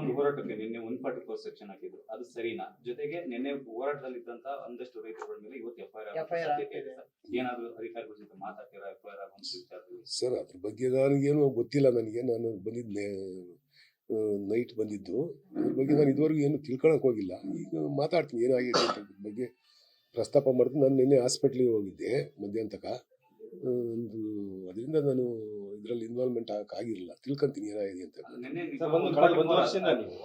ಒಂದು ಹೋರಾಟಕ್ಕೆ ನಿನ್ನೆ 144 ಸೆಕ್ಷನ್ ಹಾಕಿದ್ರು, ಅದು ಸರಿನಾ? ಜೊತೆಗೆ ನಿನ್ನೆ ಹೋರಾಟದಲ್ಲಿ ಇದ್ದಂತ ಒಂದಷ್ಟು ರೈತರುಗಳ ಮೇಲೆ ಇವತ್ತು ಎಫ್ಐಆರ್ ಆಗಿದೆ. ಏನಾದ್ರು ಅಧಿಕಾರಿಗಳ ಜೊತೆ ಮಾತಾಡ್ತೀರಾ ಎಫ್ಐಆರ್ ಆಗುವಂತ ವಿಚಾರದಲ್ಲಿ? ಸರ್ ಅದ್ರ ಬಗ್ಗೆ ನನಗೇನು ಗೊತ್ತಿಲ್ಲ. ನಾನು ಬಂದಿದ್ದೆ ನೈಟ್ ಬಂದಿದ್ದು, ಅದ್ರ ಬಗ್ಗೆ ನಾನು ಇದುವರೆಗೂ ಏನು ತಿಳ್ಕೊಳಕ್ ಹೋಗಿಲ್ಲ. ಈಗ ಮಾತಾಡ್ತೀನಿ ಏನಾಗಿದೆ ಅಂತ ಬಗ್ಗೆ ಪ್ರಸ್ತಾಪ ಮಾಡ್ತೀನಿ. ನಾನು ನಿನ್ನೆ ಹಾಸ್ಪಿಟ್ಲಿಗೆ ಹೋಗಿದ್ದೆ ಮಧ್ಯಾಹ್ನ ತನಕ. ಅದರಿಂದ ನಾನು ಇದರಲ್ಲಿ ಇನ್ವಾಲ್ವ್ಮೆಂಟ್ ಆಗಿರಲಿಲ್ಲ. ತಿಳ್ಕೊಂತೀನಿ ಏನಾಗಿದೆ ಅಂತ. ಒಂದು ವರ್ಷದಿಂದ ನೀವು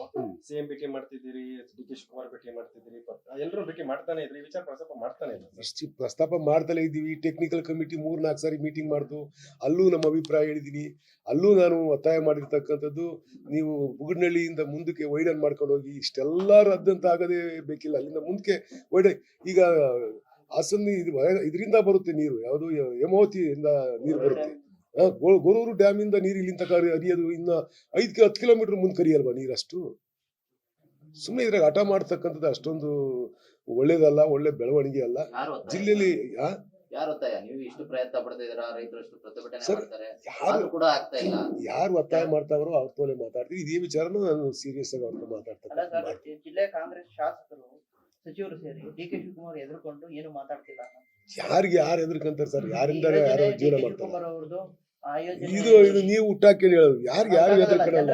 ಸಿಎಂ ಭೇಟಿ ಮಾಡ್ತಿದ್ದೀರಿ, ಡಿ.ಕೆ. ಶಿವಕುಮಾರ್ ಭೇಟಿ ಮಾಡ್ತಿದ್ದೀರಿ, ಎಲ್ಲರೂ ಭೇಟಿ ಮಾಡ್ತಾನೆ ಇದ್ರಿ, ವಿಚಾರ ಪ್ರಸ್ತಾಪ ಮಾಡ್ತಾನೆ ಇಲ್ಲ. ಇಷ್ಟು ಪ್ರಸ್ತಾಪ ಮಾಡ್ತಲೇ ಇದ್ದೀವಿ. ಟೆಕ್ನಿಕಲ್ ಕಮಿಟಿ 3-4 ಸಾರಿ ಮೀಟಿಂಗ್ ಮಾಡ್ದು, ಅಲ್ಲೂ ನಮ್ಮ ಅಭಿಪ್ರಾಯ ಹೇಳಿದ್ದೀನಿ. ಅಲ್ಲೂ ನಾನು ಒತ್ತಾಯ ಮಾಡಿರ್ತಕ್ಕಂಥದ್ದು, ನೀವು ಬುಗುಡ್ನಳ್ಳಿಯಿಂದ ಮುಂದಕ್ಕೆ ವೈಡನ್ ಮಾಡ್ಕೊಂಡು ಹೋಗಿ. ಇಷ್ಟೆಲ್ಲ ರದ್ದಂತ ಆಗದೇ ಬೇಕಿಲ್ಲ. ಅಲ್ಲಿಂದ ಮುಂದಕ್ಕೆ ಈಗ ಹಾಸನ ಇದರಿಂದ ಬರುತ್ತೆ ನೀರು, ಯಾವುದು ಹೇಮಾವತಿಯಿಂದ ನೀರು ಬರುತ್ತೆ. ಗೊರೂರು ಡ್ಯಾಮ್ ಇಂದ ನೀರು ಇಲ್ಲಿಂದ ಹರಿಯೋದು ಇನ್ನ 5-10 ಕಿಲೋಮೀಟರ್ ಮುಂದೆ ಕರಿಯಲ್ವಾ ನೀರಷ್ಟು? ಸುಮ್ಮನೆ ಇದ್ರಾಗ ಹಠ ಮಾಡ್ತಕ್ಕಂಥದ್ದು ಅಷ್ಟೊಂದು ಒಳ್ಳೇದಲ್ಲ, ಒಳ್ಳೆ ಬೆಳವಣಿಗೆ ಅಲ್ಲ ಜಿಲ್ಲೆಯಲ್ಲಿ. ಯಾರು ಒತ್ತಾಯ ಮಾಡ್ತಾವ್ರೋ ಅವ್ರ ತೋಲೆ ಮಾತಾಡ್ತೀವಿ. ಇದೇ ವಿಚಾರನ ನಾನು ಸೀರಿಯಸ್ ಆಗಿ ಅವ್ರ ಮಾತಾಡ್ತೀನಿ. ಜಿಲ್ಲೆ ಕಾಂಗ್ರೆಸ್ ಶಾಸಕರು ಸಚಿವರು ಸೇರಿ ಡಿ.ಕೆ. ಶಿವಕುಮಾರ್ ಎದುರ್ಕೊಂಡು ಏನು ಮಾತಾಡ್ತಿಲ್ಲ. ಯಾರು ಎದುರ್ಕಂತಾರೆ ಸರ್? ಯಾರಿಂದ ಯಾರು ಜೀವನ ಮಾಡ್ತಾರೆ? ಇದು ನೀವು ಹುಟ್ಟಾಕೇಳಿ ಹೇಳೋದು. ಯಾರು ಎದುರ್ಕೊಳ್ಳಲ್ಲ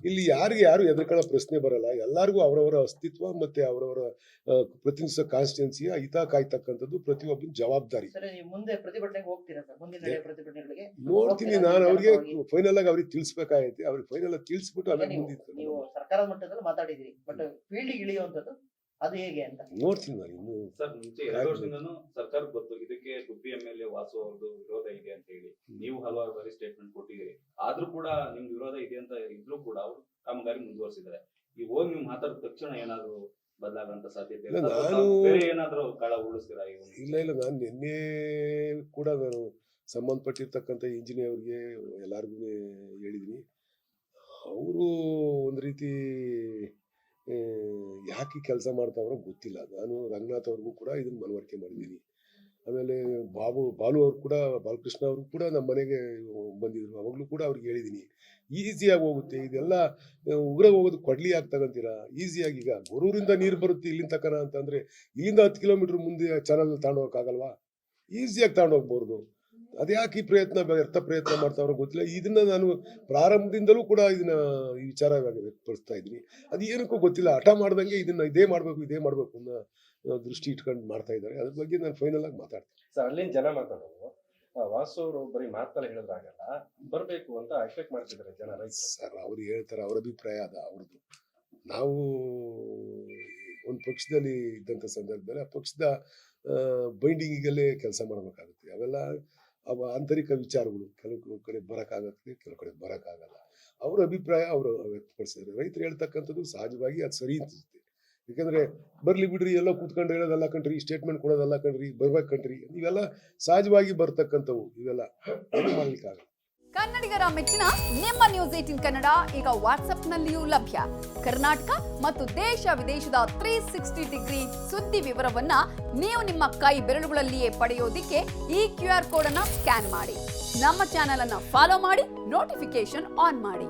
ಇಲ್ಲಿ ಯಾರು ಎದುರ್ಕೊಳ್ಳೋ ಪ್ರಶ್ನೆ ಬರಲ್ಲ. ಎಲ್ಲರಿಗೂ ಅವರವರ ಅಸ್ತಿತ್ವ ಮತ್ತೆ ಅವರವರ ಪ್ರತಿನಿಧಿಸೋ ಕಾನ್ಸ್ಟಿಟ್ಯೂನ್ಸಿಯ ಹಿತ ಕಾಯ್ತಕ್ಕಂಥದ್ದು ಪ್ರತಿಯೊಬ್ಬನ ಜವಾಬ್ದಾರಿ. ನೋಡ್ತೀನಿ ನಾನು. ಅವ್ರಿಗೆ ಫೈನಲ್ ಆಗಿ ಅವ್ರಿಗೆ ತಿಳಿಸ್ಬೇಕಾಗೈತೆ. ಅವ್ರಿಗೆ ಫೈನಲ್ ಆಗಿ ತಿಳಿಸ್ಬಿಟ್ಟು ಆಮೇಲೆ ಮುಂದಿನ ಸರ್ಕಾರದ ಮಟ್ಟದಲ್ಲಿ ಮಾತಾಡಿದ್ರಿ, ಬಟ್ ಫೀಲ್ಡ್ ಇಳಿಯುವಂತದ್ದು ಅದು ಹೇಗೆ ಅಂತ ನೋಡ್ತೀನಿ ನಾನು. ಇನ್ನು ಸರ್ ಮುಂಚೆ 2 ವರ್ಷದಿಂದನೂ ಸರ್ಕಾರಕ್ಕೆ ಗೊತ್ತು ಇದಕ್ಕೆ ಗುಬ್ಬಿ ಎಂ.ಎಲ್.ಎ. ವಾಸು ಅವ್ರದ್ದು ವಿರೋಧ ಇದೆ ಅಂತ ಹೇಳಿ ನೀವು ಹಲವಾರು ಬಾರಿ ಸ್ಟೇಟ್ಮೆಂಟ್ ಕೊಟ್ಟಿದ್ದೀರಿ. ಆದ್ರೂ ಕೂಡ ನಿಮ್ಗೆ ವಿರೋಧ ಇದೆ ಅಂತ ಇದ್ರೂ ಕೂಡ ಅವರು ಕಾಮಗಾರಿ ಮುಂದುವರಿಸಿದ್ದಾರೆ. ಈಗ ಹೋಗಿ ನೀವು ಮಾತಾಡಿದ ತಕ್ಷಣ ಏನಾದ್ರು ಬದಲಾಗಂತ ಸಾಧ್ಯತೆ ಏನಾದ್ರು ಕಾಳ ಉಳಿಸ್ತೀರಾ? ಇಲ್ಲ ನಾನು ನಿನ್ನೆ ಕೂಡ ನಾನು ಸಂಬಂಧಪಟ್ಟಿರ್ತಕ್ಕಂಥ ಇಂಜಿನಿಯರ್ಗೆ ಎಲ್ಲಾರ್ಗು ಹೇಳಿದೀನಿ. ಅವರು ಒಂದು ರೀತಿ ಯಾಕೆ ಕೆಲಸ ಮಾಡ್ತಾವ್ರೋ ಗೊತ್ತಿಲ್ಲ. ನಾನು ರಂಗನಾಥ್ ಅವ್ರಿಗೂ ಕೂಡ ಇದನ್ನ ಮನವರಿಕೆ ಮಾಡಿದ್ದೀನಿ. ಆಮೇಲೆ ಬಾಲು ಅವ್ರು ಕೂಡ, ಬಾಲಕೃಷ್ಣ ಅವ್ರು ಕೂಡ ನಮ್ಮ ಮನೆಗೆ ಬಂದಿದ್ರು. ಅವಾಗಲೂ ಕೂಡ ಅವ್ರಿಗೆ ಹೇಳಿದ್ದೀನಿ ಈಸಿಯಾಗಿ ಹೋಗುತ್ತೆ ಇದೆಲ್ಲ. ಉಗ್ರ ಹೋಗೋದು ಕೊಡ್ಲಿ ಆಗಿ ತಗೊಂತೀರಾ ಈಸಿಯಾಗಿ. ಈಗ ಗೊರೂರಿಂದ ನೀರು ಬರುತ್ತೆ ಇಲ್ಲಿಂದ ತಕನ ಅಂತಂದ್ರೆ ಇಲ್ಲಿಂದ 10 ಕಿಲೋಮೀಟರ್ ಮುಂದೆ ಚಾನಲ್ ತಗೊಂಡೋಗಕ್ಕಾಗಲ್ವಾ? ಈಸಿಯಾಗಿ ತಗೊಂಡೋಗ್ಬೋದು. ಅದ್ಯಾಕೆ ವ್ಯರ್ಥ ಪ್ರಯತ್ನ ಮಾಡ್ತಾವ್ರೋ ಗೊತ್ತಿಲ್ಲ. ಇದನ್ನ ನಾನು ಪ್ರಾರಂಭದಿಂದಲೂ ಕೂಡ ಈ ವಿಚಾರ ವ್ಯಕ್ತಪಡಿಸ್ತಾ ಇದ್ದೀನಿ. ಅದು ಏನಕ್ಕೂ ಗೊತ್ತಿಲ್ಲ. ಹಠ ಮಾಡ್ದಂಗೆ ಇದೇ ಮಾಡ್ಬೇಕು ಅನ್ನೋ ದೃಷ್ಟಿ ಇಟ್ಕೊಂಡು ಮಾಡ್ತಾ ಇದ್ದಾರೆ. ಅದ್ರ ಬಗ್ಗೆ ನಾನು ಫೈನಲ್ ಆಗಿ ಮಾತಾಡ್ತೀನಿ. ಸರ್ ಅಲ್ಲಿನ ಜನ ಮಾತಾಡೋದು ವಾಸು ಅವರು ಬರೀ ಮಾತಲ್ಲಿ ಹೇಳಿದ್ರಾಗಲ್ಲ, ಬರ್ಬೇಕು ಅಂತ ಎಕ್ಸ್ಪೆಕ್ಟ್ ಮಾಡ್ತಿದ್ದಾರೆ ಜನ. ಸರ್ ಅವ್ರು ಹೇಳ್ತಾರೆ, ಅವ್ರ ಅಭಿಪ್ರಾಯ ಅದ ಅವ್ರದ್ದು. ನಾವು ಒಂದು ಪಕ್ಷದಲ್ಲಿ ಇದ್ದಂಥ ಸಂದರ್ಭದಲ್ಲಿ ಆ ಪಕ್ಷದ ಬೈಂಡಿಂಗಿಗಲ್ಲೇ ಕೆಲಸ ಮಾಡಬೇಕಾಗುತ್ತೆ. ಅವೆಲ್ಲ ಆಂತರಿಕ ವಿಚಾರಗಳು. ಕೆಲವು ಕಡೆ ಬರೋಕ್ಕಾಗತ್ತೆ, ಕೆಲವು ಕಡೆ ಬರೋಕ್ಕಾಗಲ್ಲ. ಅವ್ರ ಅಭಿಪ್ರಾಯ ಅವರು ವ್ಯಕ್ತಪಡಿಸಿದ್ದಾರೆ. ರೈತರು ಹೇಳ್ತಕ್ಕಂಥದ್ದು ಸಹಜವಾಗಿ ಅದು ಸರಿ ಅನ್ಸುತ್ತೆ. ಯಾಕಂದ್ರೆ ಬರ್ಲಿ ಬಿಡ್ರಿ, ಎಲ್ಲ ಕೂತ್ಕೊಂಡು ಹೇಳೋದಲ್ಲ ಕಣ್ರಿ, ಸ್ಟೇಟ್ಮೆಂಟ್ ಕೊಡೋದಲ್ಲ ಕಣ್ರಿ, ಬರ್ಬೇಕು ಕಣ್ರಿ, ಇವೆಲ್ಲ ಸಹಜವಾಗಿ ಬರ್ತಕ್ಕಂಥವು. ಇವೆಲ್ಲ ಏನು ಮಾಡ್ಲಿಕ್ಕಾಗಲ್ಲ. ಕನ್ನಡಿಗರ ಮೆಚ್ಚಿನ ನಿಮ್ಮ ನ್ಯೂಸ್ 18 ಕನ್ನಡ ಈಗ ವಾಟ್ಸ್ಆಪ್ನಲ್ಲಿಯೂ ಲಭ್ಯ. ಕರ್ನಾಟಕ ಮತ್ತು ದೇಶ ವಿದೇಶದ 360 ಡಿಗ್ರಿ ಸುದ್ದಿ ವಿವರವನ್ನ ನೀವು ನಿಮ್ಮ ಕೈ ಬೆರಳುಗಳಲ್ಲಿಯೇ ಪಡೆಯೋದಿಕ್ಕೆ ಈ QR ಕೋಡ್ ಅನ್ನು ಸ್ಕ್ಯಾನ್ ಮಾಡಿ. ನಮ್ಮ ಚಾನೆಲ್ ಅನ್ನು ಫಾಲೋ ಮಾಡಿ, ನೋಟಿಫಿಕೇಶನ್ ಆನ್ ಮಾಡಿ.